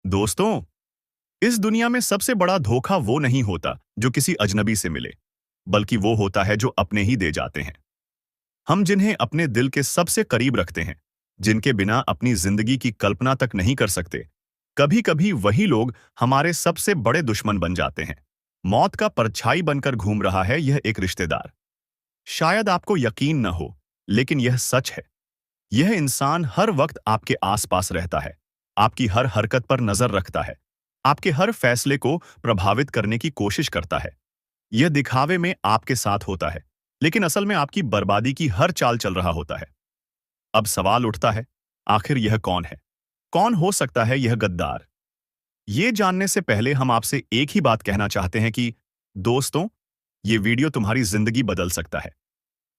दोस्तों, इस दुनिया में सबसे बड़ा धोखा वो नहीं होता जो किसी अजनबी से मिले, बल्कि वो होता है जो अपने ही दे जाते हैं। हम जिन्हें अपने दिल के सबसे करीब रखते हैं, जिनके बिना अपनी जिंदगी की कल्पना तक नहीं कर सकते, कभी कभी वही लोग हमारे सबसे बड़े दुश्मन बन जाते हैं। मौत का परछाई बनकर घूम रहा है यह एक रिश्तेदार। शायद आपको यकीन न हो, लेकिन यह सच है। यह इंसान हर वक्त आपके आसपास रहता है, आपकी हर हरकत पर नजर रखता है, आपके हर फैसले को प्रभावित करने की कोशिश करता है। यह दिखावे में आपके साथ होता है, लेकिन असल में आपकी बर्बादी की हर चाल चल रहा होता है। अब सवाल उठता है, आखिर यह कौन है? कौन हो सकता है यह गद्दार? ये जानने से पहले हम आपसे एक ही बात कहना चाहते हैं कि दोस्तों, ये वीडियो तुम्हारी जिंदगी बदल सकता है।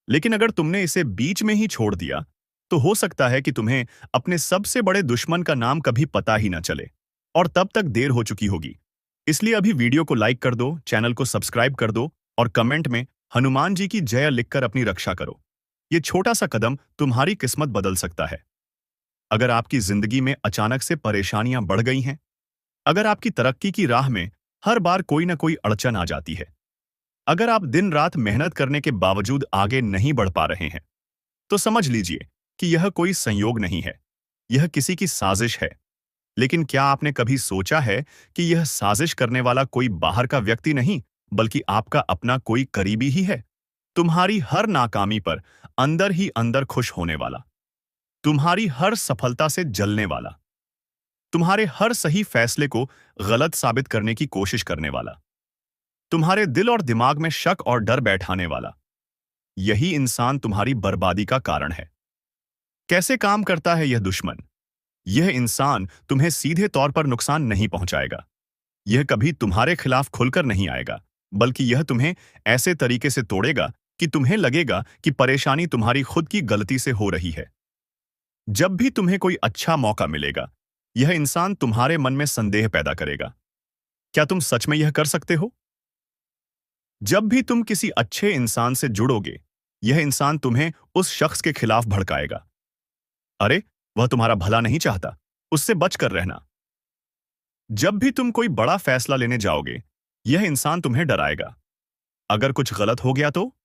लेकिन अगर तुमने इसे बीच में ही छोड़ दिया, तो हो सकता है कि तुम्हें अपने सबसे बड़े दुश्मन का नाम कभी पता ही ना चले, और तब तक देर हो चुकी होगी। इसलिए अभी वीडियो को लाइक कर दो, चैनल को सब्सक्राइब कर दो और कमेंट में हनुमान जी की जय लिखकर अपनी रक्षा करो। ये छोटा सा कदम तुम्हारी किस्मत बदल सकता है। अगर आपकी जिंदगी में अचानक से परेशानियां बढ़ गई हैं, अगर आपकी तरक्की की राह में हर बार कोई ना कोई अड़चन आ जाती है, अगर आप दिन रात मेहनत करने के बावजूद आगे नहीं बढ़ पा रहे हैं, तो समझ लीजिए कि यह कोई संयोग नहीं है, यह किसी की साजिश है। लेकिन क्या आपने कभी सोचा है कि यह साजिश करने वाला कोई बाहर का व्यक्ति नहीं, बल्कि आपका अपना कोई करीबी ही है? तुम्हारी हर नाकामी पर अंदर ही अंदर खुश होने वाला, तुम्हारी हर सफलता से जलने वाला, तुम्हारे हर सही फैसले को गलत साबित करने की कोशिश करने वाला, तुम्हारे दिल और दिमाग में शक और डर बैठाने वाला। यही इंसान तुम्हारी बर्बादी का कारण है। कैसे काम करता है यह दुश्मन? यह इंसान तुम्हें सीधे तौर पर नुकसान नहीं पहुंचाएगा। यह कभी तुम्हारे खिलाफ खुलकर नहीं आएगा, बल्कि यह तुम्हें ऐसे तरीके से तोड़ेगा कि तुम्हें लगेगा कि परेशानी तुम्हारी खुद की गलती से हो रही है। जब भी तुम्हें कोई अच्छा मौका मिलेगा, यह इंसान तुम्हारे मन में संदेह पैदा करेगा। क्या तुम सच में यह कर सकते हो? जब भी तुम किसी अच्छे इंसान से जुड़ोगे, यह इंसान तुम्हें उस शख्स के खिलाफ भड़काएगा। अरे, वह तुम्हारा भला नहीं चाहता, उससे बचकर रहना। जब भी तुम कोई बड़ा फैसला लेने जाओगे, यह इंसान तुम्हें डराएगा। अगर कुछ गलत हो गया तो?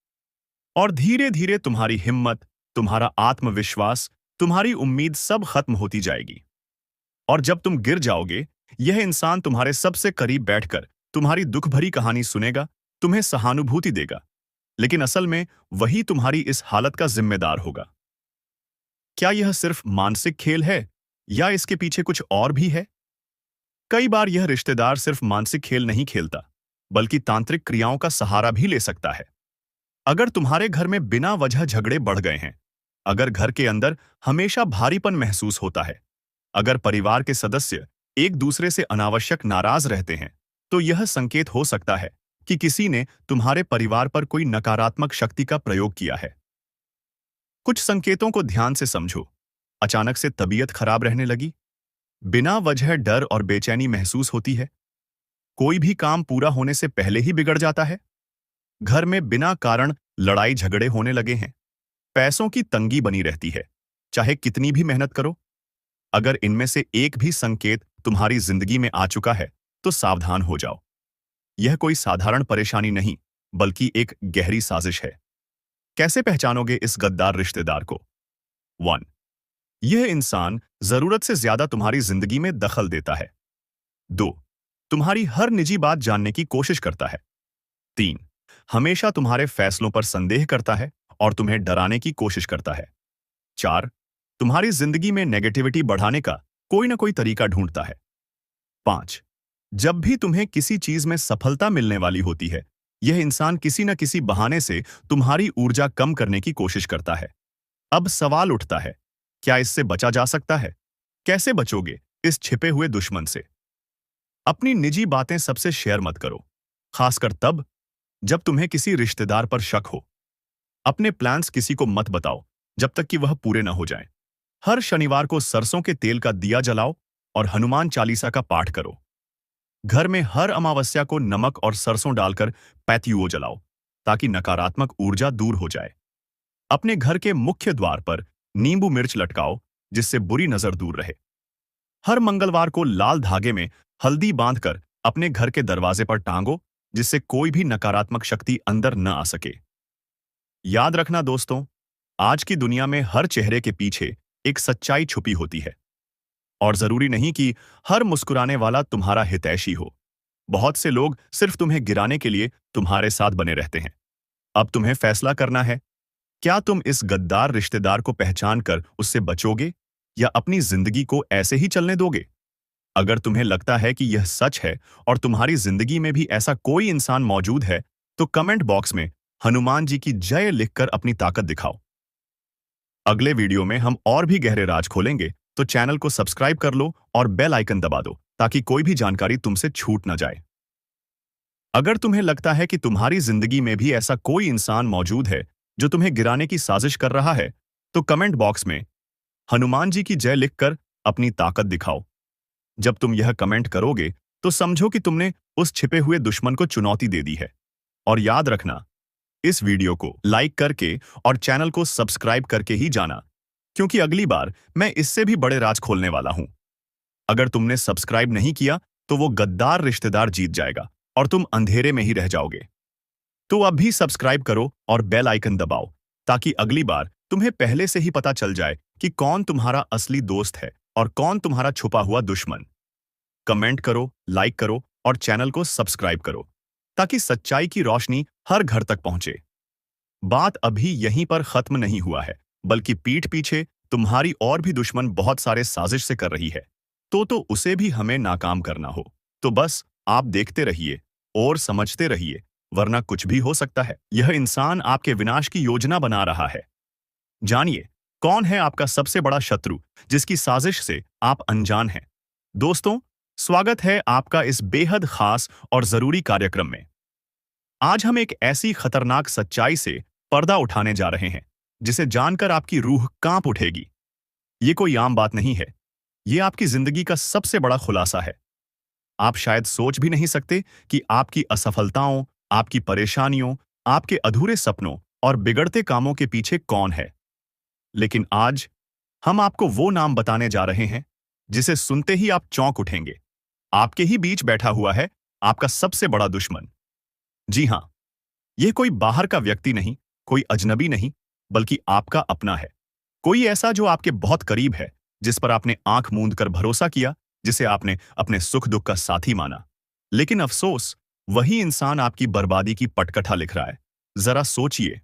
और धीरे धीरे तुम्हारी हिम्मत, तुम्हारा आत्मविश्वास, तुम्हारी उम्मीद सब खत्म होती जाएगी। और जब तुम गिर जाओगे, यह इंसान तुम्हारे सबसे करीब बैठकर तुम्हारी दुख भरी कहानी सुनेगा, तुम्हें सहानुभूति देगा। लेकिन असल में वही तुम्हारी इस हालत का जिम्मेदार होगा। क्या यह सिर्फ मानसिक खेल है, या इसके पीछे कुछ और भी है? कई बार यह रिश्तेदार सिर्फ मानसिक खेल नहीं खेलता, बल्कि तांत्रिक क्रियाओं का सहारा भी ले सकता है। अगर तुम्हारे घर में बिना वजह झगड़े बढ़ गए हैं, अगर घर के अंदर हमेशा भारीपन महसूस होता है, अगर परिवार के सदस्य एक दूसरे से अनावश्यक नाराज रहते हैं, तो यह संकेत हो सकता है कि किसी ने तुम्हारे परिवार पर कोई नकारात्मक शक्ति का प्रयोग किया है। कुछ संकेतों को ध्यान से समझो। अचानक से तबीयत खराब रहने लगी, बिना वजह डर और बेचैनी महसूस होती है, कोई भी काम पूरा होने से पहले ही बिगड़ जाता है, घर में बिना कारण लड़ाई झगड़े होने लगे हैं, पैसों की तंगी बनी रहती है, चाहे कितनी भी मेहनत करो। अगर इनमें से एक भी संकेत तुम्हारी जिंदगी में आ चुका है, तो सावधान हो जाओ। यह कोई साधारण परेशानी नहीं, बल्कि एक गहरी साजिश है। कैसे पहचानोगे इस गद्दार रिश्तेदार को? 1. यह इंसान जरूरत से ज्यादा तुम्हारी जिंदगी में दखल देता है। 2. तुम्हारी हर निजी बात जानने की कोशिश करता है। 3. हमेशा तुम्हारे फैसलों पर संदेह करता है और तुम्हें डराने की कोशिश करता है। 4. तुम्हारी जिंदगी में नेगेटिविटी बढ़ाने का कोई ना कोई तरीका ढूंढता है। 5. जब भी तुम्हें किसी चीज में सफलता मिलने वाली होती है, यह इंसान किसी न किसी बहाने से तुम्हारी ऊर्जा कम करने की कोशिश करता है। अब सवाल उठता है, क्या इससे बचा जा सकता है? कैसे बचोगे इस छिपे हुए दुश्मन से? अपनी निजी बातें सबसे शेयर मत करो, खासकर तब जब तुम्हें किसी रिश्तेदार पर शक हो। अपने प्लान्स किसी को मत बताओ जब तक कि वह पूरे न हो जाएं। हर शनिवार को सरसों के तेल का दिया जलाओ और हनुमान चालीसा का पाठ करो। घर में हर अमावस्या को नमक और सरसों डालकर पैत्युओ जलाओ, ताकि नकारात्मक ऊर्जा दूर हो जाए। अपने घर के मुख्य द्वार पर नींबू मिर्च लटकाओ, जिससे बुरी नजर दूर रहे। हर मंगलवार को लाल धागे में हल्दी बांधकर अपने घर के दरवाजे पर टांगो, जिससे कोई भी नकारात्मक शक्ति अंदर न आ सके। याद रखना दोस्तों, आज की दुनिया में हर चेहरे के पीछे एक सच्चाई छुपी होती है, और जरूरी नहीं कि हर मुस्कुराने वाला तुम्हारा हितैषी हो। बहुत से लोग सिर्फ तुम्हें गिराने के लिए तुम्हारे साथ बने रहते हैं। अब तुम्हें फैसला करना है, क्या तुम इस गद्दार रिश्तेदार को पहचान कर उससे बचोगे या अपनी जिंदगी को ऐसे ही चलने दोगे? अगर तुम्हें लगता है कि यह सच है और तुम्हारी जिंदगी में भी ऐसा कोई इंसान मौजूद है, तो कमेंट बॉक्स में हनुमान जी की जय लिखकर अपनी ताकत दिखाओ। अगले वीडियो में हम और भी गहरे राज खोलेंगे, तो चैनल को सब्सक्राइब कर लो और बेल आइकन दबा दो ताकि कोई भी जानकारी तुमसे छूट न जाए। अगर तुम्हें लगता है कि तुम्हारी जिंदगी में भी ऐसा कोई इंसान मौजूद है जो तुम्हें गिराने की साजिश कर रहा है, तो कमेंट बॉक्स में हनुमान जी की जय लिखकर अपनी ताकत दिखाओ। जब तुम यह कमेंट करोगे, तो समझो कि तुमने उस छिपे हुए दुश्मन को चुनौती दे दी है। और याद रखना, इस वीडियो को लाइक करके और चैनल को सब्सक्राइब करके ही जाना, क्योंकि अगली बार मैं इससे भी बड़े राज खोलने वाला हूं। अगर तुमने सब्सक्राइब नहीं किया, तो वो गद्दार रिश्तेदार जीत जाएगा और तुम अंधेरे में ही रह जाओगे। तो अब भी सब्सक्राइब करो और बेल आइकन दबाओ, ताकि अगली बार तुम्हें पहले से ही पता चल जाए कि कौन तुम्हारा असली दोस्त है और कौन तुम्हारा छुपा हुआ दुश्मन। कमेंट करो, लाइक करो और चैनल को सब्सक्राइब करो, ताकि सच्चाई की रोशनी हर घर तक पहुंचे। बात अभी यहीं पर खत्म नहीं हुआ है, बल्कि पीठ पीछे तुम्हारी और भी दुश्मन बहुत सारे साजिश से कर रही है। तो उसे भी हमें नाकाम करना हो, तो बस आप देखते रहिए और समझते रहिए, वरना कुछ भी हो सकता है। यह इंसान आपके विनाश की योजना बना रहा है। जानिए, कौन है आपका सबसे बड़ा शत्रु जिसकी साजिश से आप अनजान हैं। दोस्तों, स्वागत है आपका इस बेहद खास और जरूरी कार्यक्रम में। आज हम एक ऐसी खतरनाक सच्चाई से पर्दा उठाने जा रहे हैं, जिसे जानकर आपकी रूह कांप उठेगी। ये कोई आम बात नहीं है, ये आपकी जिंदगी का सबसे बड़ा खुलासा है। आप शायद सोच भी नहीं सकते कि आपकी असफलताओं, आपकी परेशानियों, आपके अधूरे सपनों और बिगड़ते कामों के पीछे कौन है। लेकिन आज हम आपको वो नाम बताने जा रहे हैं जिसे सुनते ही आप चौंक उठेंगे। आपके ही बीच बैठा हुआ है आपका सबसे बड़ा दुश्मन। जी हां, यह कोई बाहर का व्यक्ति नहीं, कोई अजनबी नहीं, बल्कि आपका अपना है। कोई ऐसा जो आपके बहुत करीब है, जिस पर आपने आंख मूंद कर भरोसा किया, जिसे आपने अपने सुख दुख का साथी माना। लेकिन अफसोस, वही इंसान आपकी बर्बादी की पटकथा लिख रहा है। जरा सोचिए,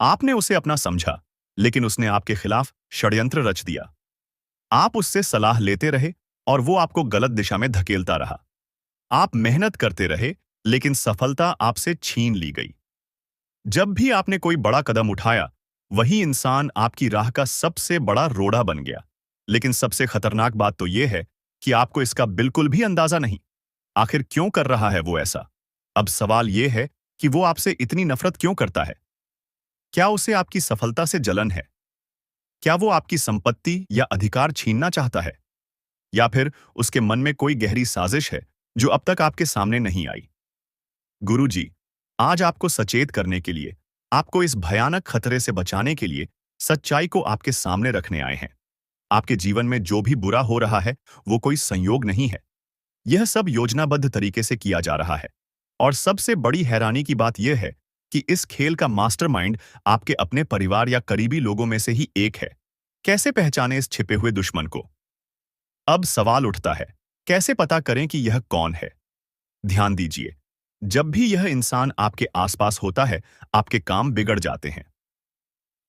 आपने उसे अपना समझा, लेकिन उसने आपके खिलाफ षड्यंत्र रच दिया। आप उससे सलाह लेते रहे और वो आपको गलत दिशा में धकेलता रहा। आप मेहनत करते रहे, लेकिन सफलता आपसे छीन ली गई। जब भी आपने कोई बड़ा कदम उठाया, वही इंसान आपकी राह का सबसे बड़ा रोड़ा बन गया। लेकिन सबसे खतरनाक बात तो यह है कि आपको इसका बिल्कुल भी अंदाजा नहीं। आखिर क्यों कर रहा है वो ऐसा? अब सवाल यह है कि वो आपसे इतनी नफरत क्यों करता है? क्या उसे आपकी सफलता से जलन है? क्या वो आपकी संपत्ति या अधिकार छीनना चाहता है? या फिर उसके मन में कोई गहरी साजिश है जो अब तक आपके सामने नहीं आई? गुरुजी, आज आपको सचेत करने के लिए, आपको इस भयानक खतरे से बचाने के लिए सच्चाई को आपके सामने रखने आए हैं। आपके जीवन में जो भी बुरा हो रहा है, वो कोई संयोग नहीं है। यह सब योजनाबद्ध तरीके से किया जा रहा है। और सबसे बड़ी हैरानी की बात यह है कि इस खेल का मास्टरमाइंड आपके अपने परिवार या करीबी लोगों में से ही एक है। कैसे पहचाने इस छिपे हुए दुश्मन को? अब सवाल उठता है, कैसे पता करें कि यह कौन है? ध्यान दीजिए, जब भी यह इंसान आपके आसपास होता है, आपके काम बिगड़ जाते हैं।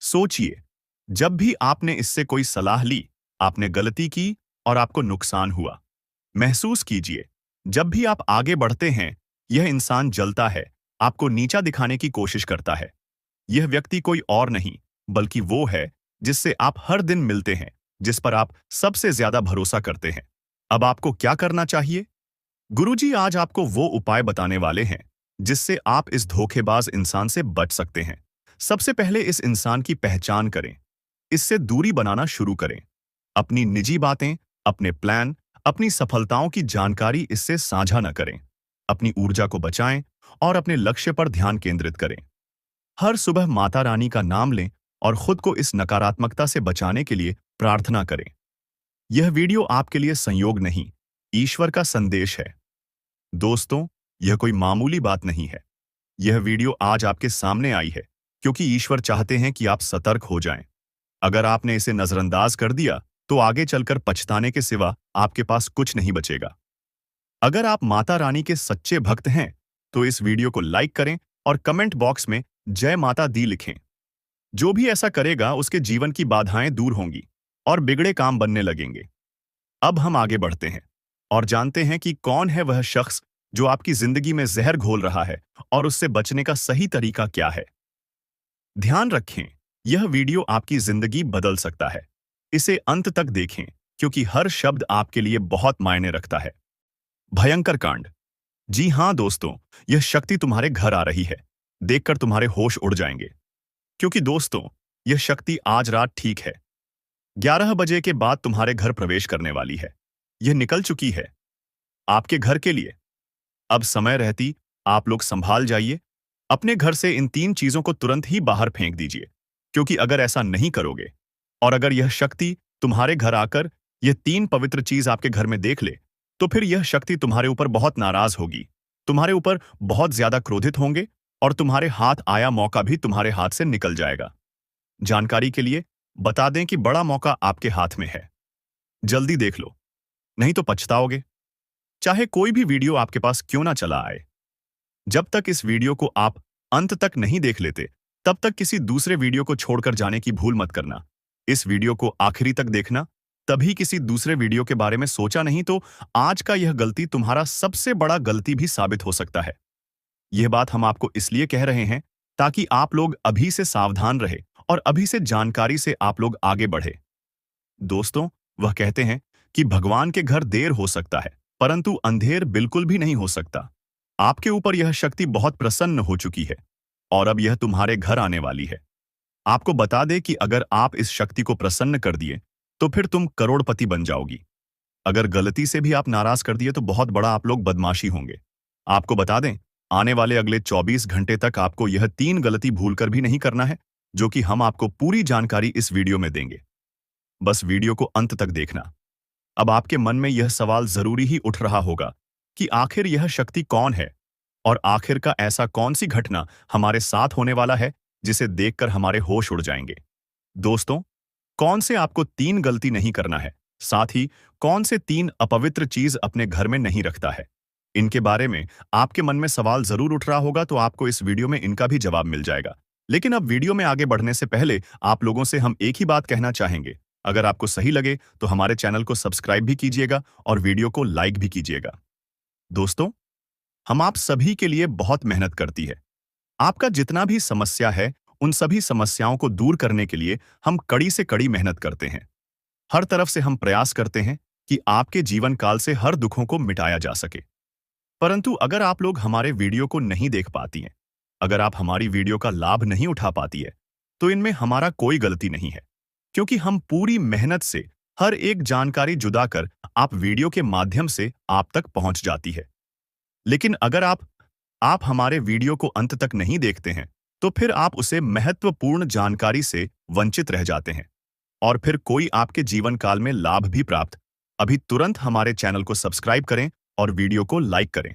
सोचिए, जब भी आपने इससे कोई सलाह ली, आपने गलती की और आपको नुकसान हुआ। महसूस कीजिए, जब भी आप आगे बढ़ते हैं, यह इंसान जलता है, आपको नीचा दिखाने की कोशिश करता है। यह व्यक्ति कोई और नहीं, बल्कि वो है जिससे आप हर दिन मिलते हैं, जिस पर आप सबसे ज्यादा भरोसा करते हैं। अब आपको क्या करना चाहिए? गुरुजी आज आपको वो उपाय बताने वाले हैं जिससे आप इस धोखेबाज इंसान से बच सकते हैं। सबसे पहले इस इंसान की पहचान करें, इससे दूरी बनाना शुरू करें। अपनी निजी बातें, अपने प्लान, अपनी सफलताओं की जानकारी इससे साझा न करें। अपनी ऊर्जा को बचाएं और अपने लक्ष्य पर ध्यान केंद्रित करें। हर सुबह माता रानी का नाम लें और खुद को इस नकारात्मकता से बचाने के लिए प्रार्थना करें। यह वीडियो आपके लिए संयोग नहीं, ईश्वर का संदेश है। दोस्तों, यह कोई मामूली बात नहीं है। यह वीडियो आज आपके सामने आई है क्योंकि ईश्वर चाहते हैं कि आप सतर्क हो जाएं। अगर आपने इसे नजरअंदाज कर दिया तो आगे चलकर पछताने के सिवा आपके पास कुछ नहीं बचेगा। अगर आप माता रानी के सच्चे भक्त हैं तो इस वीडियो को लाइक करें और कमेंट बॉक्स में जय माता दी लिखें। जो भी ऐसा करेगा उसके जीवन की बाधाएं दूर होंगी और बिगड़े काम बनने लगेंगे। अब हम आगे बढ़ते हैं और जानते हैं कि कौन है वह शख्स जो आपकी जिंदगी में जहर घोल रहा है और उससे बचने का सही तरीका क्या है। ध्यान रखें, यह वीडियो आपकी जिंदगी बदल सकता है। इसे अंत तक देखें क्योंकि हर शब्द आपके लिए बहुत मायने रखता है। भयंकर कांड। जी हां दोस्तों, यह शक्ति तुम्हारे घर आ रही है। देखकर तुम्हारे होश उड़ जाएंगे क्योंकि दोस्तों, यह शक्ति आज रात ठीक है 11 बजे के बाद तुम्हारे घर प्रवेश करने वाली है। यह निकल चुकी है आपके घर के लिए। अब समय रहती आप लोग संभाल जाइए। अपने घर से इन 3 चीजों को तुरंत ही बाहर फेंक दीजिए क्योंकि अगर ऐसा नहीं करोगे और अगर यह शक्ति तुम्हारे घर आकर यह 3 पवित्र चीज आपके घर में देख ले तो फिर यह शक्ति तुम्हारे ऊपर बहुत नाराज होगी, तुम्हारे ऊपर बहुत ज्यादा क्रोधित होंगे और तुम्हारे हाथ आया मौका भी तुम्हारे हाथ से निकल जाएगा। जानकारी के लिए बता दें कि बड़ा मौका आपके हाथ में है। जल्दी देख लो, नहीं तो पछताओगे। चाहे कोई भी वीडियो आपके पास क्यों ना चला आए, जब तक इस वीडियो को आप अंत तक नहीं देख लेते तब तक किसी दूसरे वीडियो को छोड़कर जाने की भूल मत करना। इस वीडियो को आखिरी तक देखना, तभी किसी दूसरे वीडियो के बारे में सोचा, नहीं तो आज का यह गलती तुम्हारा सबसे बड़ा गलती भी साबित हो सकता है। यह बात हम आपको इसलिए कह रहे हैं ताकि आप लोग अभी से सावधान रहे और अभी से जानकारी से आप लोग आगे बढ़े। दोस्तों, वह कहते हैं कि भगवान के घर देर हो सकता है परंतु अंधेर बिल्कुल भी नहीं हो सकता। आपके ऊपर यह शक्ति बहुत प्रसन्न हो चुकी है और अब यह तुम्हारे घर आने वाली है। आपको बता दे कि अगर आप इस शक्ति को प्रसन्न कर दिए तो फिर तुम करोड़पति बन जाओगी। अगर गलती से भी आप नाराज कर दिए तो बहुत बड़ा आप लोग बदमाशी होंगे। आपको बता दें, आने वाले अगले 24 घंटे तक आपको यह 3 गलती भूलकर भी नहीं करना है जो कि हम आपको पूरी जानकारी इस वीडियो में देंगे। बस वीडियो को अंत तक देखना। अब आपके मन में यह सवाल जरूरी ही उठ रहा होगा कि आखिर यह शक्ति कौन है और आखिर का ऐसा कौन सी घटना हमारे साथ होने वाला है जिसे देखकर हमारे होश उड़ जाएंगे। दोस्तों, कौन से आपको 3 गलती नहीं करना है, साथ ही कौन से 3 अपवित्र चीज अपने घर में नहीं रखता है, इनके बारे में आपके मन में सवाल जरूर उठ रहा होगा तो आपको इस वीडियो में इनका भी जवाब मिल जाएगा। लेकिन अब वीडियो में आगे बढ़ने से पहले आप लोगों से हम एक ही बात कहना चाहेंगे। अगर आपको सही लगे तो हमारे चैनल को सब्सक्राइब भी कीजिएगा और वीडियो को लाइक भी कीजिएगा। दोस्तों, हम आप सभी के लिए बहुत मेहनत करती है। आपका जितना भी समस्या है उन सभी समस्याओं को दूर करने के लिए हम कड़ी से कड़ी मेहनत करते हैं। हर तरफ से हम प्रयास करते हैं कि आपके जीवन काल से हर दुखों को मिटाया जा सके। परंतु अगर आप लोग हमारे वीडियो को नहीं देख पाती हैं, अगर आप हमारी वीडियो का लाभ नहीं उठा पाती है, तो इनमें हमारा कोई गलती नहीं है क्योंकि हम पूरी मेहनत से हर एक जानकारी जुदा कर आप वीडियो के माध्यम से आप तक पहुंच जाती है। लेकिन अगर आप हमारे वीडियो को अंत तक नहीं देखते हैं तो फिर आप उसे महत्वपूर्ण जानकारी से वंचित रह जाते हैं और फिर कोई आपके जीवन काल में लाभ भी प्राप्त। अभी तुरंत हमारे चैनल को सब्सक्राइब करें और वीडियो को लाइक करें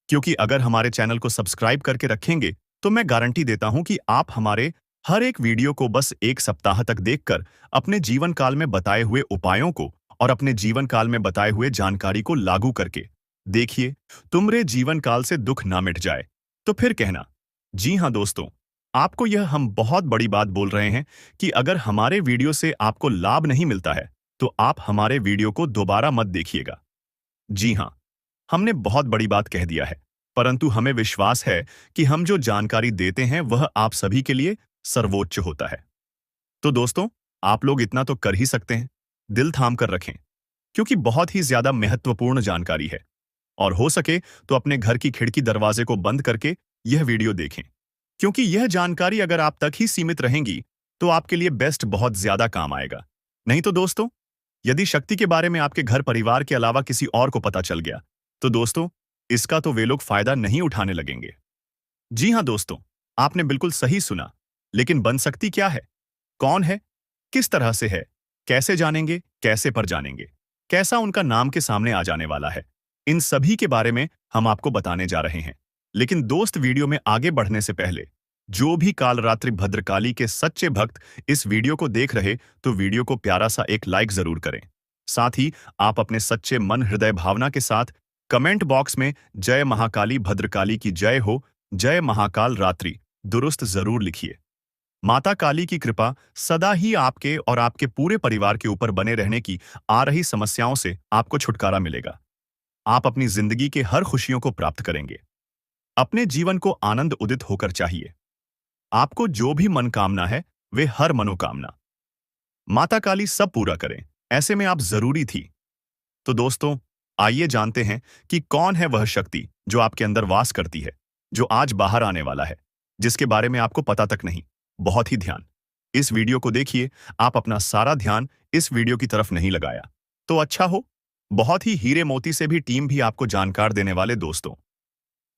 क्योंकि अगर हमारे चैनल को सब्सक्राइब करके रखेंगे तो मैं गारंटी देता हूं कि आप हमारे हर एक वीडियो को बस 1 सप्ताह तक देखकर अपने जीवन काल में बताए हुए उपायों को और अपने जीवन काल में बताए हुए जानकारी को लागू करके देखिए, तुम्हारे जीवन काल से दुख ना मिट जाए तो फिर कहना। जी हां दोस्तों, आपको यह हम बहुत बड़ी बात बोल रहे हैं कि अगर हमारे वीडियो से आपको लाभ नहीं मिलता है तो आप हमारे वीडियो को दोबारा मत देखिएगा। जी हां, हमने बहुत बड़ी बात कह दिया है, परंतु हमें विश्वास है कि हम जो जानकारी देते हैं वह आप सभी के लिए सर्वोच्च होता है। तो दोस्तों, आप लोग इतना तो कर ही सकते हैं, दिल थाम कर रखें क्योंकि बहुत ही ज्यादा महत्वपूर्ण जानकारी है और हो सके तो अपने घर की खिड़की दरवाजे को बंद करके यह वीडियो देखें क्योंकि यह जानकारी अगर आप तक ही सीमित रहेंगी तो आपके लिए बेस्ट बहुत ज्यादा काम आएगा। नहीं तो दोस्तों, यदि शक्ति के बारे में आपके घर परिवार के अलावा किसी और को पता चल गया तो दोस्तों, इसका तो वे लोग फायदा नहीं उठाने लगेंगे। जी हां दोस्तों, आपने बिल्कुल सही सुना। लेकिन बन सकती क्या है, कौन है, किस तरह से है, कैसे जानेंगे, कैसे पर जानेंगे। कैसा उनका नाम के सामने आ जाने वाला है। इन सभी के बारे में हम आपको बताने जा रहे हैं। लेकिन दोस्त, वीडियो में आगे बढ़ने से पहले जो भी कालरात्रि भद्रकाली के सच्चे भक्त इस वीडियो को देख रहे, तो वीडियो को प्यारा सा एक लाइक जरूर करें। साथ ही आप अपने सच्चे मन हृदय भावना के साथ कमेंट बॉक्स में जय महाकाली भद्रकाली की जय हो, जय महाकाल रात्रि दुरुस्त जरूर लिखिए। माता काली की कृपा सदा ही आपके और आपके पूरे परिवार के ऊपर बने रहने की। आ रही समस्याओं से आपको छुटकारा मिलेगा। आप अपनी जिंदगी के हर खुशियों को प्राप्त करेंगे। अपने जीवन को आनंद उदित होकर चाहिए। आपको जो भी मनोकामना है, वे हर मनोकामना माता काली सब पूरा करें। ऐसे में आप जरूरी थी। तो दोस्तों, आइए जानते हैं कि कौन है वह शक्ति जो आपके अंदर वास करती है, जो आज बाहर आने वाला है, जिसके बारे में आपको पता तक नहीं। बहुत ही ध्यान इस वीडियो को देखिए। आप अपना सारा ध्यान इस वीडियो की तरफ नहीं लगाया तो अच्छा हो। बहुत ही हीरे मोती से भी टीम भी आपको जानकार देने वाले दोस्तों,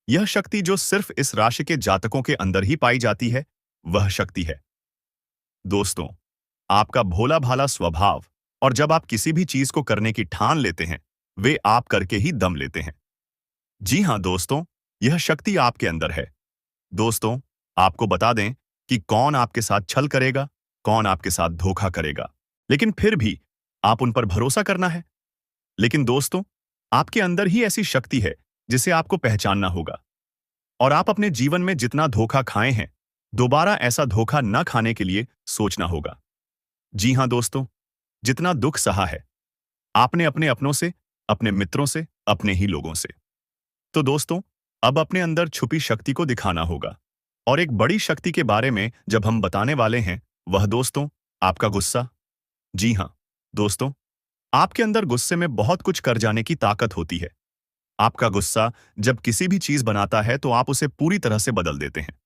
यह शक्ति जो सिर्फ इस राशि के जातकों के अंदर ही पाई जाती है, वह शक्ति है दोस्तों, आपका भोला भाला स्वभाव। और जब आप किसी भी चीज को करने की ठान लेते हैं, वे आप करके ही दम लेते हैं। जी हां दोस्तों, यह शक्ति आपके अंदर है। दोस्तों, आपको बता दें कि कौन आपके साथ छल करेगा, कौन आपके साथ धोखा करेगा, लेकिन फिर भी आप उन पर भरोसा करना है। लेकिन दोस्तों, आपके अंदर ही ऐसी शक्ति है जिसे आपको पहचानना होगा। और आप अपने जीवन में जितना धोखा खाए हैं, दोबारा ऐसा धोखा न खाने के लिए सोचना होगा। जी हां दोस्तों, जितना दुख सहा है आपने अपने अपनों से, अपने मित्रों से, अपने ही लोगों से, तो दोस्तों अब अपने अंदर छुपी शक्ति को दिखाना होगा। और एक बड़ी शक्ति के बारे में जब हम बताने वाले हैं, वह दोस्तों आपका गुस्सा। जी हां दोस्तों, आपके अंदर गुस्से में बहुत कुछ कर जाने की ताकत होती है। आपका गुस्सा जब किसी भी चीज बनाता है तो आप उसे पूरी तरह से बदल देते हैं।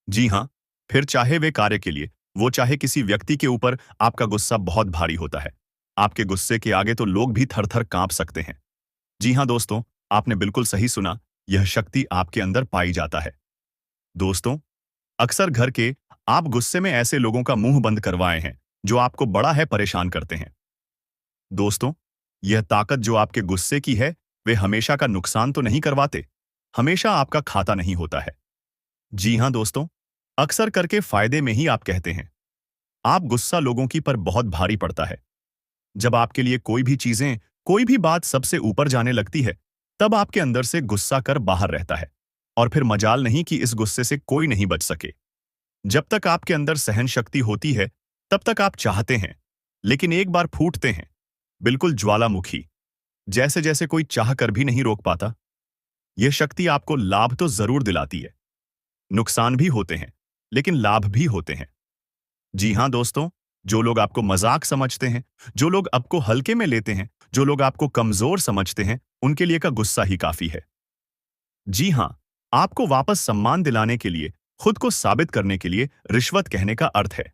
जी हां, फिर चाहे वे कार्य के लिए, वो चाहे किसी व्यक्ति के ऊपर, आपका गुस्सा बहुत भारी होता है। आपके गुस्से के आगे तो लोग भी थर थर कांप सकते हैं। जी हां दोस्तों, आपने बिल्कुल सही सुना, यह शक्ति आपके अंदर पाई जाता है। दोस्तों, अक्सर घर के आप गुस्से में ऐसे लोगों का मुंह बंद करवाए हैं जो आपको बड़ा है परेशान करते हैं। दोस्तों, यह ताकत जो आपके गुस्से की है, वे हमेशा का नुकसान तो नहीं करवाते, हमेशा आपका खाता नहीं होता है। जी हां दोस्तों, अक्सर करके फायदे में ही आप कहते हैं। आप गुस्सा लोगों की पर बहुत भारी पड़ता है। जब आपके लिए कोई भी चीजें, कोई भी बात सबसे ऊपर जाने लगती है, तब आपके अंदर से गुस्सा कर बाहर रहता है। और फिर मजाल नहीं कि इस गुस्से से कोई नहीं बच सके। जब तक आपके अंदर सहन शक्ति होती है, तब तक आप चाहते हैं, लेकिन एक बार फूटते हैं, बिल्कुल ज्वालामुखी, जैसे जैसे कोई चाह कर भी नहीं रोक पाता। यह शक्ति आपको लाभ तो जरूर दिलाती है, नुकसान भी होते हैं, लेकिन लाभ भी होते हैं। जी हां दोस्तों, जो लोग आपको मजाक समझते हैं, जो लोग आपको हल्के में लेते हैं, जो लोग आपको कमजोर समझते हैं, उनके लिए का गुस्सा ही काफी है। जी हां, आपको वापस सम्मान दिलाने के लिए, खुद को साबित करने के लिए रिश्वत कहने का अर्थ है।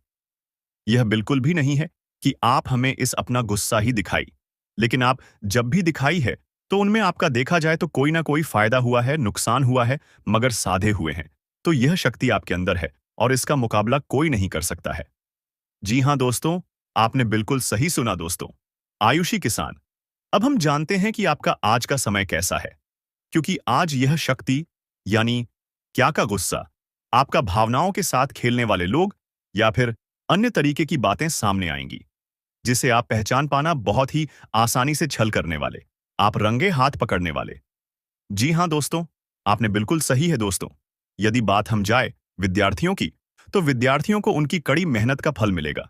यह बिल्कुल भी नहीं है कि आप हमें इस अपना गुस्सा ही दिखाई, लेकिन आप जब भी दिखाई है तो उनमें आपका देखा जाए तो कोई ना कोई फायदा हुआ है, नुकसान हुआ है, मगर साधे हुए हैं। तो यह शक्ति आपके अंदर है और इसका मुकाबला कोई नहीं कर सकता है। जी हां दोस्तों, आपने बिल्कुल सही सुना दोस्तों। आयुषी किसान, अब हम जानते हैं कि आपका आज का समय कैसा है, क्योंकि आज यह शक्ति यानी क्या का गुस्सा, आपका भावनाओं के साथ खेलने वाले लोग या फिर अन्य तरीके की बातें सामने आएंगी, जिसे आप पहचान पाना बहुत ही आसानी से छल करने वाले, आप रंगे हाथ पकड़ने वाले। जी हां दोस्तों, आपने बिल्कुल सही है दोस्तों। यदि बात हम जाए विद्यार्थियों की, तो विद्यार्थियों को उनकी कड़ी मेहनत का फल मिलेगा।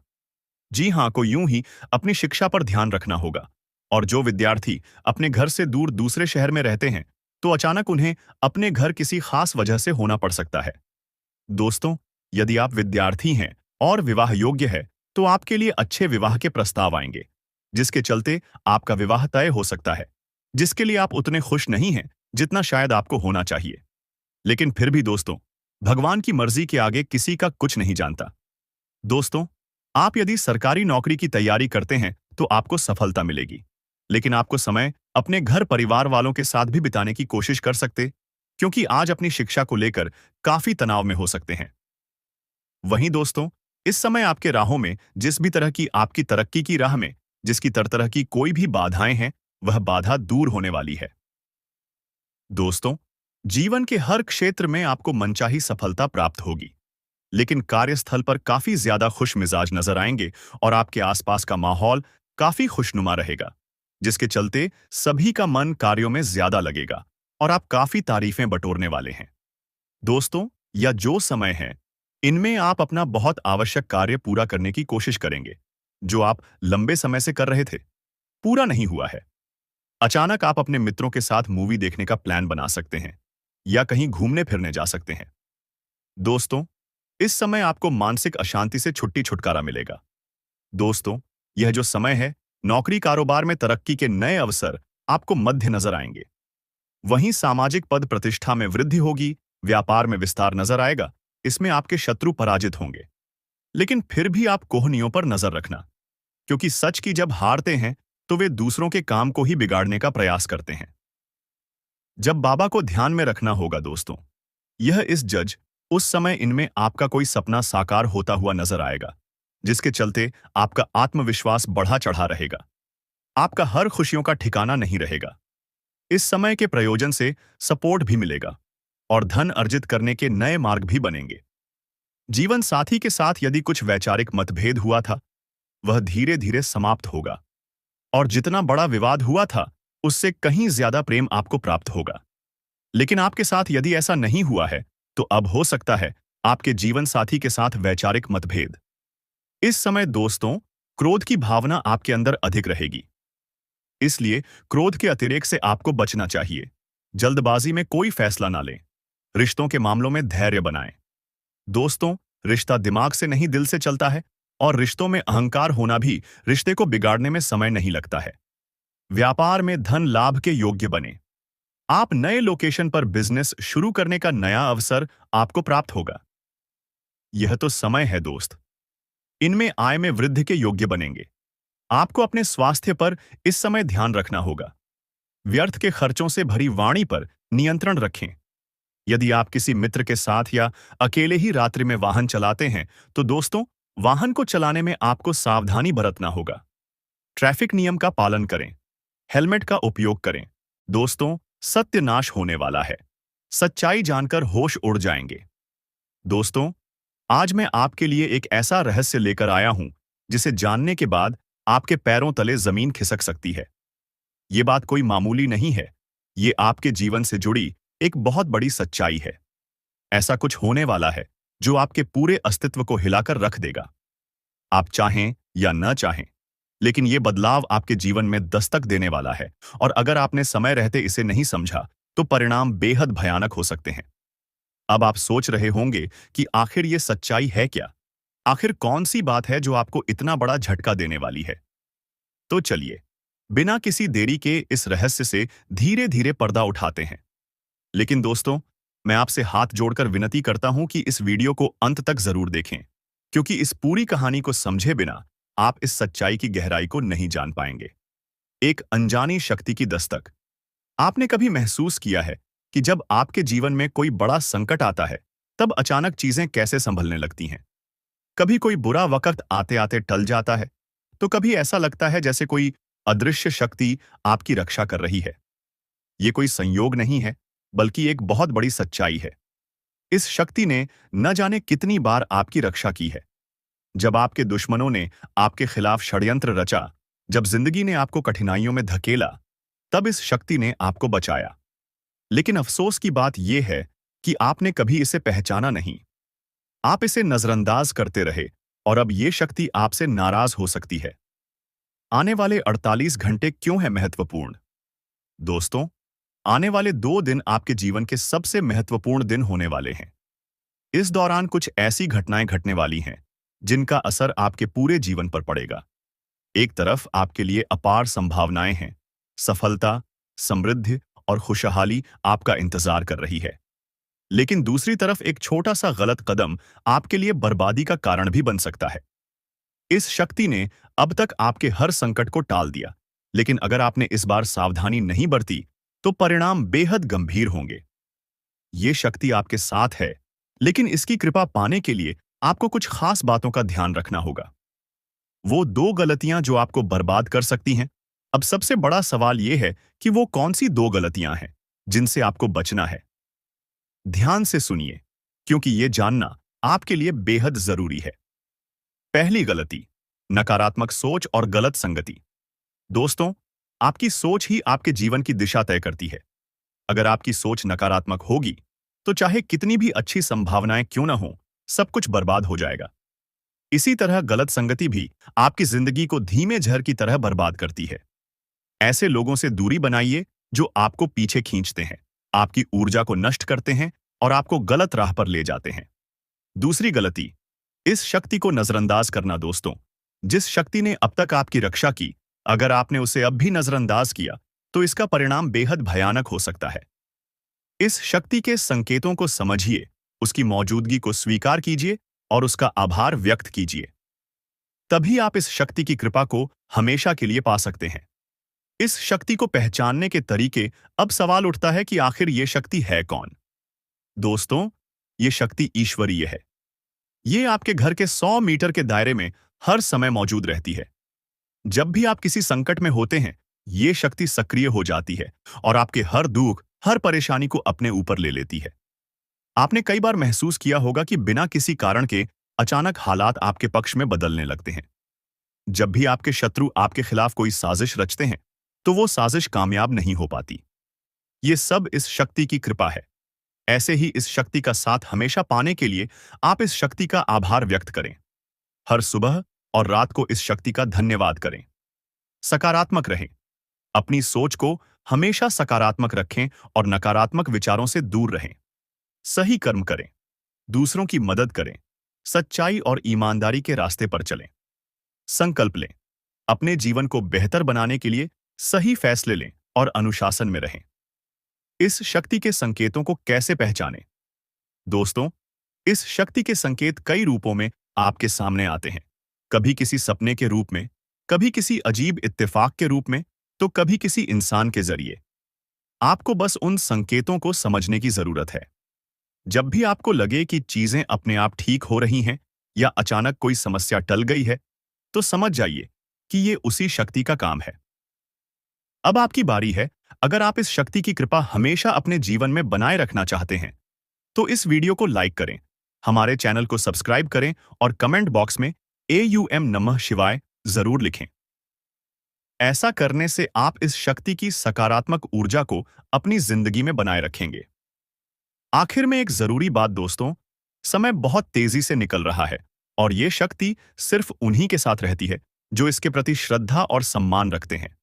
जी हां, को यूं ही अपनी शिक्षा पर ध्यान रखना होगा। और जो विद्यार्थी अपने घर से दूर दूसरे शहर में रहते हैं, तो अचानक उन्हें अपने घर किसी खास वजह से होना पड़ सकता है। दोस्तों, यदि आप विद्यार्थी हैं और विवाह योग्य है, तो आपके लिए अच्छे विवाह के प्रस्ताव आएंगे, जिसके चलते आपका विवाह तय हो सकता है, जिसके लिए आप उतने खुश नहीं हैं जितना शायद आपको होना चाहिए। लेकिन फिर भी दोस्तों, भगवान की मर्जी के आगे किसी का कुछ नहीं जानता। दोस्तों, आप यदि सरकारी नौकरी की तैयारी करते हैं तो आपको सफलता मिलेगी, लेकिन आपको समय अपने घर परिवार वालों के साथ भी बिताने की कोशिश कर सकते, क्योंकि आज अपनी शिक्षा को लेकर काफी तनाव में हो सकते हैं। वहीं दोस्तों, इस समय आपके राहों में जिस भी तरह की आपकी तरक्की की राह में जिसकी तरह की कोई भी बाधाएं हैं, वह बाधा दूर होने वाली है। दोस्तों, जीवन के हर क्षेत्र में आपको मनचाही सफलता प्राप्त होगी, लेकिन कार्यस्थल पर काफी ज्यादा खुश मिजाज नजर आएंगे और आपके आसपास का माहौल काफी खुशनुमा रहेगा, जिसके चलते सभी का मन कार्यों में ज्यादा लगेगा और आप काफी तारीफें बटोरने वाले हैं। दोस्तों, या जो समय है, इनमें आप अपना बहुत आवश्यक कार्य पूरा करने की कोशिश करेंगे, जो आप लंबे समय से कर रहे थे, पूरा नहीं हुआ है। अचानक आप अपने मित्रों के साथ मूवी देखने का प्लान बना सकते हैं या कहीं घूमने फिरने जा सकते हैं। दोस्तों, इस समय आपको मानसिक अशांति से छुटकारा मिलेगा। दोस्तों, यह जो समय है, नौकरी कारोबार में तरक्की के नए अवसर आपको मध्य नजर आएंगे। वहीं सामाजिक पद प्रतिष्ठा में वृद्धि होगी, व्यापार में विस्तार नजर आएगा, इसमें आपके शत्रु पराजित होंगे। लेकिन फिर भी आप कोहनियों पर नजर रखना, क्योंकि सच की जब हारते हैं तो वे दूसरों के काम को ही बिगाड़ने का प्रयास करते हैं। जब बाबा को ध्यान में रखना होगा दोस्तों, यह इस जज उस समय इनमें आपका कोई सपना साकार होता हुआ नजर आएगा, जिसके चलते आपका आत्मविश्वास बढ़ा चढ़ा रहेगा। आपका हर खुशियों का ठिकाना नहीं रहेगा। इस समय के प्रयोजन से सपोर्ट भी मिलेगा और धन अर्जित करने के नए मार्ग भी बनेंगे। जीवन साथी के साथ यदि कुछ वैचारिक मतभेद हुआ था, वह धीरे धीरे समाप्त होगा और जितना बड़ा विवाद हुआ था, उससे कहीं ज्यादा प्रेम आपको प्राप्त होगा। लेकिन आपके साथ यदि ऐसा नहीं हुआ है, तो अब हो सकता है आपके जीवन साथी के साथ वैचारिक मतभेद। इस समय दोस्तों, क्रोध की भावना आपके अंदर अधिक रहेगी, इसलिए क्रोध के अतिरेक से आपको बचना चाहिए। जल्दबाजी में कोई फैसला ना लें। रिश्तों के मामलों में धैर्य बनाएं। दोस्तों, रिश्ता दिमाग से नहीं दिल से चलता है और रिश्तों में अहंकार होना भी रिश्ते को बिगाड़ने में समय नहीं लगता है। व्यापार में धन लाभ के योग्य बने। आप नए लोकेशन पर बिजनेस शुरू करने का नया अवसर आपको प्राप्त होगा। यह तो समय है दोस्त, इनमें आय में वृद्धि के योग्य बनेंगे। आपको अपने स्वास्थ्य पर इस समय ध्यान रखना होगा। व्यर्थ के खर्चों से भरी वाणी पर नियंत्रण रखें। यदि आप किसी मित्र के साथ या अकेले ही रात्रि में वाहन चलाते हैं, तो दोस्तों, वाहन को चलाने में आपको सावधानी बरतना होगा। ट्रैफिक नियम का पालन करें। हेलमेट का उपयोग करें। दोस्तों, सत्यानाश होने वाला है। सच्चाई जानकर होश उड़ जाएंगे। दोस्तों, आज मैं आपके लिए एक ऐसा रहस्य लेकर आया हूं, जिसे जानने के बाद आपके पैरों तले जमीन खिसक सकती है। ये बात कोई मामूली नहीं है। ये आपके जीवन से जुड़ी एक बहुत बड़ी सच्चाई है। ऐसा कुछ होने वाला है जो आपके पूरे अस्तित्व को हिलाकर रख देगा। आप चाहें या न चाहें, लेकिन ये बदलाव आपके जीवन में दस्तक देने वाला है, और अगर आपने समय रहते इसे नहीं समझा, तो परिणाम बेहद भयानक हो सकते हैं। अब आप सोच रहे होंगे कि आखिर ये सच्चाई है क्या? आखिर कौन सी बात है जो आपको इतना बड़ा झटका देने वाली है? तो चलिए, बिना किसी देरी के इस रहस्य से धीरे धीरे पर्दा उठाते हैं। लेकिन दोस्तों, मैं आपसे हाथ जोड़कर विनती करता हूं कि इस वीडियो को अंत तक जरूर देखें, क्योंकि इस पूरी कहानी को समझे बिना आप इस सच्चाई की गहराई को नहीं जान पाएंगे। एक अनजानी शक्ति की दस्तक। आपने कभी महसूस किया है कि जब आपके जीवन में कोई बड़ा संकट आता है, तब अचानक चीजें कैसे संभलने लगती हैं? कभी कोई बुरा वक्त आते आते टल जाता है, तो कभी ऐसा लगता है जैसे कोई अदृश्य शक्ति आपकी रक्षा कर रही है। ये कोई संयोग नहीं है, बल्कि एक बहुत बड़ी सच्चाई है। इस शक्ति ने न जाने कितनी बार आपकी रक्षा की है। जब आपके दुश्मनों ने आपके खिलाफ षड्यंत्र रचा, जब जिंदगी ने आपको कठिनाइयों में धकेला, तब इस शक्ति ने आपको बचाया। लेकिन अफसोस की बात यह है कि आपने कभी इसे पहचाना नहीं। आप इसे नजरअंदाज करते रहे, और अब ये शक्ति आपसे नाराज हो सकती है। आने वाले 48 घंटे क्यों है महत्वपूर्ण? दोस्तों, आने वाले 2 दिन आपके जीवन के सबसे महत्वपूर्ण दिन होने वाले हैं। इस दौरान कुछ ऐसी घटनाएं घटने वाली हैं जिनका असर आपके पूरे जीवन पर पड़ेगा। एक तरफ आपके लिए अपार संभावनाएं हैं। सफलता, समृद्धि और खुशहाली आपका इंतजार कर रही है। लेकिन दूसरी तरफ एक छोटा सा गलत कदम आपके लिए बर्बादी का कारण भी बन सकता है। इस शक्ति ने अब तक आपके हर संकट को टाल दिया, लेकिन अगर आपने इस बार सावधानी नहीं बरती, तो परिणाम बेहद गंभीर होंगे। ये शक्ति आपके साथ है, लेकिन इसकी कृपा पाने के लिए आपको कुछ खास बातों का ध्यान रखना होगा। वो 2 गलतियां जो आपको बर्बाद कर सकती हैं। अब सबसे बड़ा सवाल यह है कि वो कौन सी 2 गलतियां हैं जिनसे आपको बचना है। ध्यान से सुनिए, क्योंकि ये जानना आपके लिए बेहद जरूरी है। पहली गलती, नकारात्मक सोच और गलत संगति। दोस्तों, आपकी सोच ही आपके जीवन की दिशा तय करती है। अगर आपकी सोच नकारात्मक होगी, तो चाहे कितनी भी अच्छी संभावनाएं क्यों ना हो, सब कुछ बर्बाद हो जाएगा। इसी तरह गलत संगति भी आपकी जिंदगी को धीमे झर की तरह बर्बाद करती है। ऐसे लोगों से दूरी बनाइए जो आपको पीछे खींचते हैं, आपकी ऊर्जा को नष्ट करते हैं और आपको गलत राह पर ले जाते हैं। दूसरी गलती, इस शक्ति को नजरअंदाज करना। दोस्तों, जिस शक्ति ने अब तक आपकी रक्षा की, अगर आपने उसे अब भी नजरअंदाज किया, तो इसका परिणाम बेहद भयानक हो सकता है। इस शक्ति के संकेतों को समझिए, उसकी मौजूदगी को स्वीकार कीजिए और उसका आभार व्यक्त कीजिए। तभी आप इस शक्ति की कृपा को हमेशा के लिए पा सकते हैं। इस शक्ति को पहचानने के तरीके। अब सवाल उठता है कि आखिर ये शक्ति है कौन? दोस्तों, ये शक्ति ईश्वरीय है। ये आपके घर के 100 मीटर के दायरे में हर समय मौजूद रहती है। जब भी आप किसी संकट में होते हैं, ये शक्ति सक्रिय हो जाती है और आपके हर दुख, हर परेशानी को अपने ऊपर ले लेती है। आपने कई बार महसूस किया होगा कि बिना किसी कारण के अचानक हालात आपके पक्ष में बदलने लगते हैं। जब भी आपके शत्रु आपके खिलाफ कोई साजिश रचते हैं, तो वो साजिश कामयाब नहीं हो पाती। ये सब इस शक्ति की कृपा है। ऐसे ही इस शक्ति का साथ हमेशा पाने के लिए आप इस शक्ति का आभार व्यक्त करें। हर सुबह और रात को इस शक्ति का धन्यवाद करें। सकारात्मक रहें। अपनी सोच को हमेशा सकारात्मक रखें और नकारात्मक विचारों से दूर रहें। सही कर्म करें, दूसरों की मदद करें, सच्चाई और ईमानदारी के रास्ते पर चलें। संकल्प लें, अपने जीवन को बेहतर बनाने के लिए सही फैसले लें और अनुशासन में रहें। इस शक्ति के संकेतों को कैसे पहचानें? दोस्तों, इस शक्ति के संकेत कई रूपों में आपके सामने आते हैं। कभी किसी सपने के रूप में, कभी किसी अजीब इत्तेफाक के रूप में, तो कभी किसी इंसान के जरिए। आपको बस उन संकेतों को समझने की जरूरत है। जब भी आपको लगे कि चीजें अपने आप ठीक हो रही हैं या अचानक कोई समस्या टल गई है, तो समझ जाइए कि ये उसी शक्ति का काम है। अब आपकी बारी है। अगर आप इस शक्ति की कृपा हमेशा अपने जीवन में बनाए रखना चाहते हैं, तो इस वीडियो को लाइक करें, हमारे चैनल को सब्सक्राइब करें और कमेंट बॉक्स में AUM नमः शिवाय जरूर लिखें। ऐसा करने से आप इस शक्ति की सकारात्मक ऊर्जा को अपनी जिंदगी में बनाए रखेंगे। आखिर में एक जरूरी बात दोस्तों, समय बहुत तेजी से निकल रहा है और ये शक्ति सिर्फ उन्हीं के साथ रहती है जो इसके प्रति श्रद्धा और सम्मान रखते हैं।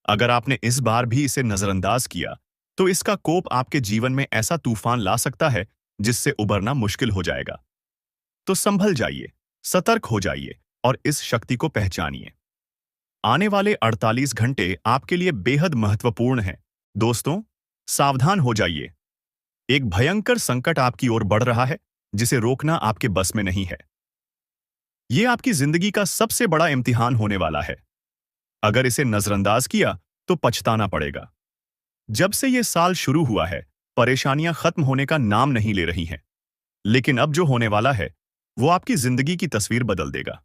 अगर आपने इस बार भी इसे नजरअंदाज किया, तो इसका कोप आपके जीवन में ऐसा तूफान ला सकता है जिससे उबरना मुश्किल हो जाएगा। तो संभल जाइए, सतर्क हो जाइए और इस शक्ति को पहचानिए। आने वाले 48 घंटे आपके लिए बेहद महत्वपूर्ण हैं। दोस्तों, सावधान हो जाइए। एक भयंकर संकट आपकी ओर बढ़ रहा है, जिसे रोकना आपके बस में नहीं है। यह आपकी जिंदगी का सबसे बड़ा इम्तिहान होने वाला है। अगर इसे नजरअंदाज किया, तो पछताना पड़ेगा। जब से यह साल शुरू हुआ है, परेशानियां खत्म होने का नाम नहीं ले रही हैं। लेकिन अब जो होने वाला है, वो आपकी जिंदगी की तस्वीर बदल देगा।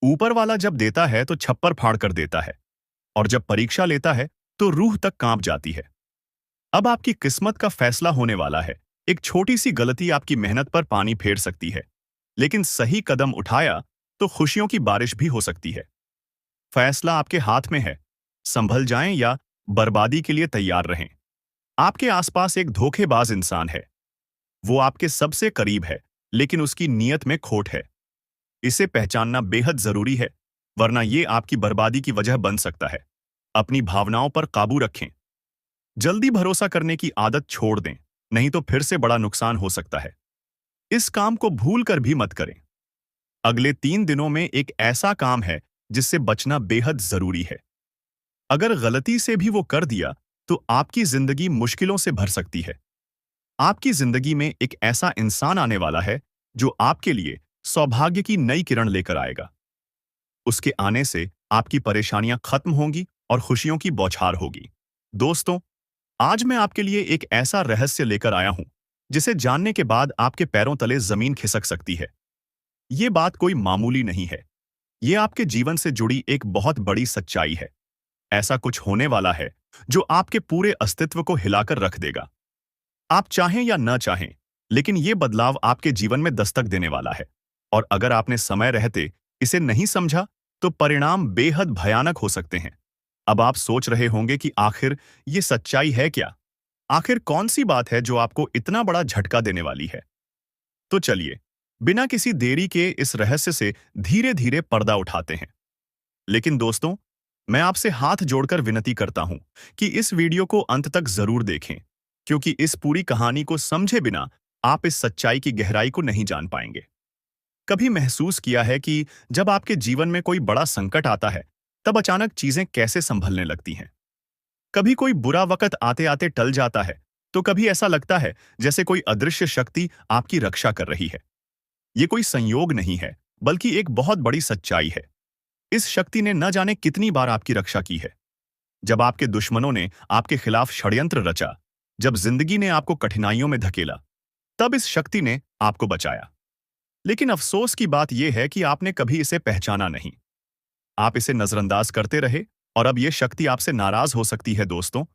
ऊपर वाला जब देता है तो छप्पर फाड़ कर देता है, और जब परीक्षा लेता है तो रूह तक कांप जाती है। अब आपकी किस्मत का फैसला होने वाला है। एक छोटी सी गलती आपकी मेहनत पर पानी फेर सकती है, लेकिन सही कदम उठाया तो खुशियों की बारिश भी हो सकती है। फैसला आपके हाथ में है। संभल जाएं या बर्बादी के लिए तैयार रहें। आपके आसपास एक धोखेबाज इंसान है। वो आपके सबसे करीब है, लेकिन उसकी नीयत में खोट है। इसे पहचानना बेहद जरूरी है, वरना ये आपकी बर्बादी की वजह बन सकता है। अपनी भावनाओं पर काबू रखें। जल्दी भरोसा करने की आदत छोड़ दें, नहीं तो फिर से बड़ा नुकसान हो सकता है। इस काम को भूल कर भी मत करें। अगले 3 दिनों में एक ऐसा काम है जिससे बचना बेहद जरूरी है। अगर गलती से भी वो कर दिया, तो आपकी जिंदगी मुश्किलों से भर सकती है। आपकी जिंदगी में एक ऐसा इंसान आने वाला है जो आपके लिए सौभाग्य की नई किरण लेकर आएगा। उसके आने से आपकी परेशानियां खत्म होंगी और खुशियों की बौछार होगी। दोस्तों, आज मैं आपके लिए एक ऐसा रहस्य लेकर आया हूं जिसे जानने के बाद आपके पैरों तले जमीन खिसक सकती है। ये बात कोई मामूली नहीं है। ये आपके जीवन से जुड़ी एक बहुत बड़ी सच्चाई है। ऐसा कुछ होने वाला है जो आपके पूरे अस्तित्व को हिलाकर रख देगा। आप चाहें या न चाहें, लेकिन ये बदलाव आपके जीवन में दस्तक देने वाला है। और अगर आपने समय रहते इसे नहीं समझा, तो परिणाम बेहद भयानक हो सकते हैं। अब आप सोच रहे होंगे कि आखिर ये सच्चाई है क्या? आखिर कौन सी बात है जो आपको इतना बड़ा झटका देने वाली है? तो चलिए, बिना किसी देरी के इस रहस्य से धीरे धीरे पर्दा उठाते हैं। लेकिन दोस्तों, मैं आपसे हाथ जोड़कर विनती करता हूं कि इस वीडियो को अंत तक जरूर देखें, क्योंकि इस पूरी कहानी को समझे बिना आप इस सच्चाई की गहराई को नहीं जान पाएंगे। कभी महसूस किया है कि जब आपके जीवन में कोई बड़ा संकट आता है, तब अचानक चीजें कैसे संभलने लगती हैं? कभी कोई बुरा वक्त आते आते टल जाता है, तो कभी ऐसा लगता है जैसे कोई अदृश्य शक्ति आपकी रक्षा कर रही है। ये कोई संयोग नहीं है, बल्कि एक बहुत बड़ी सच्चाई है। इस शक्ति ने न जाने कितनी बार आपकी रक्षा की है। जब आपके दुश्मनों ने आपके खिलाफ षड्यंत्र रचा, जब जिंदगी ने आपको कठिनाइयों में धकेला, तब इस शक्ति ने आपको बचाया। लेकिन अफसोस की बात यह है कि आपने कभी इसे पहचाना नहीं। आप इसे नजरअंदाज करते रहे, और अब यह शक्ति आपसे नाराज हो सकती है। दोस्तों,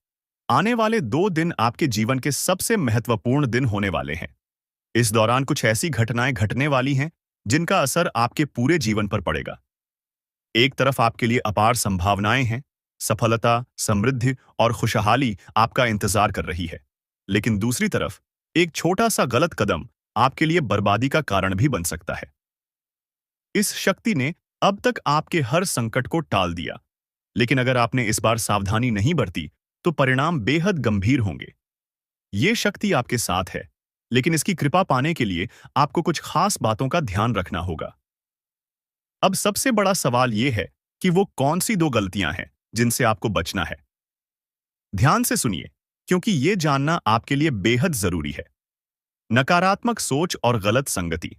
आने वाले 2 दिन आपके जीवन के सबसे महत्वपूर्ण दिन होने वाले हैं। इस दौरान कुछ ऐसी घटनाएं घटने वाली हैं जिनका असर आपके पूरे जीवन पर पड़ेगा। एक तरफ आपके लिए अपार संभावनाएं हैं, सफलता, समृद्धि और खुशहाली आपका इंतजार कर रही है। लेकिन दूसरी तरफ एक छोटा सा गलत कदम आपके लिए बर्बादी का कारण भी बन सकता है। इस शक्ति ने अब तक आपके हर संकट को टाल दिया, लेकिन अगर आपने इस बार सावधानी नहीं बरती, तो परिणाम बेहद गंभीर होंगे। ये शक्ति आपके साथ है, लेकिन इसकी कृपा पाने के लिए आपको कुछ खास बातों का ध्यान रखना होगा। अब सबसे बड़ा सवाल यह है कि वो कौन सी 2 गलतियां हैं जिनसे आपको बचना है। ध्यान से सुनिए, क्योंकि ये जानना आपके लिए बेहद जरूरी है। नकारात्मक सोच और गलत संगति।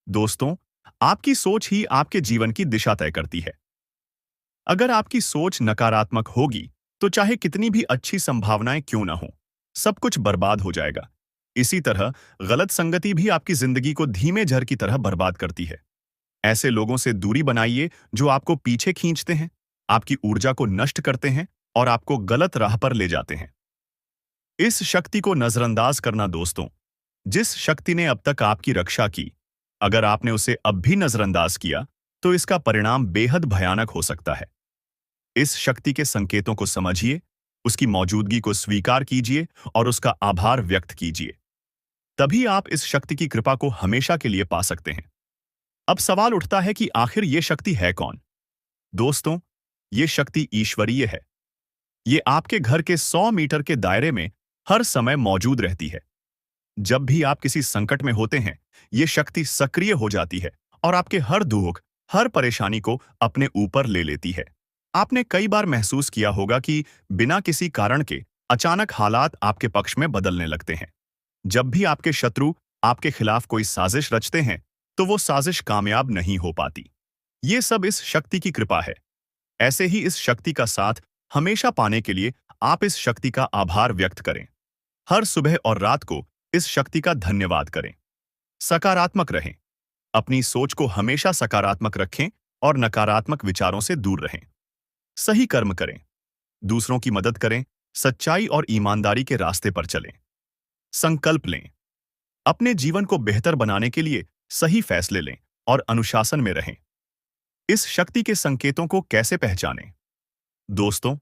दोस्तों, आपकी सोच ही आपके जीवन की दिशा तय करती है। अगर आपकी सोच नकारात्मक होगी, तो चाहे कितनी भी अच्छी संभावनाएं क्यों ना हो, सब कुछ बर्बाद हो जाएगा। इसी तरह गलत संगति भी आपकी जिंदगी को धीमे झर की तरह बर्बाद करती है। ऐसे लोगों से दूरी बनाइए जो आपको पीछे खींचते हैं, आपकी ऊर्जा को नष्ट करते हैं और आपको गलत राह पर ले जाते हैं। इस शक्ति को नजरअंदाज करना। दोस्तों, जिस शक्ति ने अब तक आपकी रक्षा की, अगर आपने उसे अब भी नजरअंदाज किया, तो इसका परिणाम बेहद भयानक हो सकता है। इस शक्ति के संकेतों को समझिए, उसकी मौजूदगी को स्वीकार कीजिए और उसका आभार व्यक्त कीजिए। तभी आप इस शक्ति की कृपा को हमेशा के लिए पा सकते हैं। अब सवाल उठता है कि आखिर ये शक्ति है कौन? दोस्तों, ये शक्ति ईश्वरीय है। ये आपके घर के 100 मीटर के दायरे में हर समय मौजूद रहती है। जब भी आप किसी संकट में होते हैं, ये शक्ति सक्रिय हो जाती है और आपके हर दुख, हर परेशानी को अपने ऊपर ले लेती है। आपने कई बार महसूस किया होगा कि बिना किसी कारण के अचानक हालात आपके पक्ष में बदलने लगते हैं। जब भी आपके शत्रु आपके खिलाफ कोई साजिश रचते हैं, तो वो साजिश कामयाब नहीं हो पाती। ये सब इस शक्ति की कृपा है। ऐसे ही इस शक्ति का साथ हमेशा पाने के लिए आप इस शक्ति का आभार व्यक्त करें। हर सुबह और रात को इस शक्ति का धन्यवाद करें। सकारात्मक रहें। अपनी सोच को हमेशा सकारात्मक रखें और नकारात्मक विचारों से दूर रहें। सही कर्म करें, दूसरों की मदद करें, सच्चाई और ईमानदारी के रास्ते पर चलें। संकल्प लें, अपने जीवन को बेहतर बनाने के लिए सही फैसले लें और अनुशासन में रहें। इस शक्ति के संकेतों को कैसे पहचानें? दोस्तों,